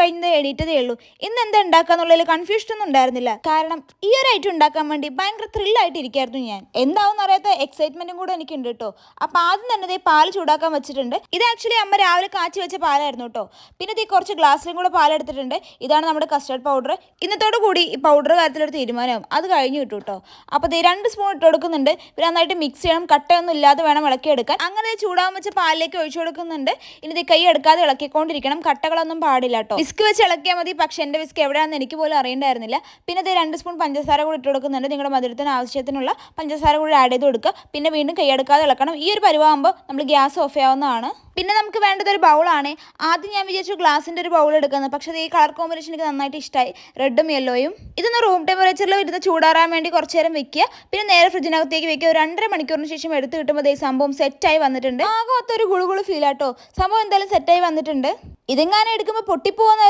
കഴിഞ്ഞത് എണീറ്റതേ ഉള്ളൂ. ഇന്ന് എന്താ ഉണ്ടാക്കാന്നുള്ളതിൽ കൺഫ്യൂഷൻ ഒന്നും ഉണ്ടായിരുന്നില്ല. കാരണം ഈ ഒരു ഐറ്റം ഉണ്ടാക്കാൻ വേണ്ടി ഭയങ്കര ത്രില്ലായിട്ട് ഇരിക്കായിരുന്നു ഞാൻ. എന്താവും അറിയാത്ത എക്സൈറ്റ്മെന്റും കൂടെ എനിക്കുണ്ട് കേട്ടോ. അപ്പൊ ആദ്യം തന്നെ പാൽ ചൂടാക്കാൻ വെച്ചിട്ടുണ്ട്. ഇത് ആക്ച്വലി അമ്മ രാവിലെ കാച്ചി വെച്ച പാലായിരുന്നു കേട്ടോ. പിന്നെ കുറച്ച് ഗ്ലാസ്സിലും കൂടെ പാലെടുത്തിട്ടുണ്ട്. ഇതാണ് നമ്മുടെ കസ്റ്റർഡ് പൗഡർ. ഇന്നത്തോടു കൂടി ഈ പൗഡർ കാര്യത്തിലൊരു തീരുമാനമാവും. അത് കഴിഞ്ഞു കിട്ടും കേട്ടോ. അപ്പോൾ 2 സ്പൂൺ ഇട്ട് കൊടുക്കുന്നുണ്ട്. പിന്നെ നന്നായിട്ട് മിക്സ് ചെയ്യണം. കട്ടയൊന്നും ഇല്ലാതെ വേണം ഇളക്കിയെടുക്കാൻ. അങ്ങനെ ചൂടാൻ വെച്ച പാലിലേക്ക് ഒഴിച്ചു കൊടുക്കുന്നുണ്ട്. ഇനി കൈ എടുക്കാതെ ഇളക്കിക്കൊണ്ടിരിക്കണം. കട്ടകളൊന്നും പാടില്ല കേട്ടോ. വിസ്ക് വെച്ച് ഇളക്കിയാൽ മതി. പക്ഷെ എൻ്റെ വിസ്ക് എവിടെയാണെന്ന് എനിക്ക് പോലും അറിയണ്ടായിരുന്നില്ല. പിന്നെ 2 സ്പൂൺ പഞ്ചസാര കൂടി ഇട്ട് കൊടുക്കുന്നുണ്ട്. നിങ്ങളുടെ മധുരത്തിന് ആവശ്യത്തിനുള്ള പഞ്ചസാര കൂടി ആഡ് ചെയ്ത് കൊടുക്കുക. പിന്നെ വീണ്ടും കൈ എടുക്കാതെ ഇളക്കണം. ഈ ഒരു പരുവാകുമ്പോൾ നമ്മൾ ഗ്യാസ് ഓഫ് ചെയ്യാവുന്നതാണ്. പിന്നെ നമുക്ക് വേണ്ടത് ഒരു ബൗളാണ്. ആദ്യം ഞാൻ വിചാരിച്ചു ഗ്ലാസിൻ്റെ ഒരു ബൗൾ എടുക്കുന്നത്. പക്ഷേ ഈ കളർ കോമ്പിനേഷൻ എനിക്ക് നന്നായിട്ട് ഇഷ്ടമായി. റെഡും യെല്ലോയും. ഇതൊന്ന് റൂം ടെമ്പറേച്ചറിൽ ഇരുന്ന് ചൂടാറാൻ വേണ്ടി കുറച്ച് നേരം വെക്കുക. പിന്നെ നേരെ ഫ്രിഡ്ജിനകത്തേക്ക് വെക്കുക. ഒരു 2.5 മണിക്കൂറിന് ശേഷം എടുത്ത് കിട്ടുമ്പോൾ ഈ സംഭവം സെറ്റായി വന്നിട്ടുണ്ട്. ആകെ ഒത്തൊരു ഗുളുഗുളു ഫീൽ ആട്ടോ. സംഭവം എന്തായാലും സെറ്റായി വന്നിട്ടുണ്ട്. ഇതെങ്ങാനും എടുക്കുമ്പോൾ പൊട്ടിപ്പോവാന്ന്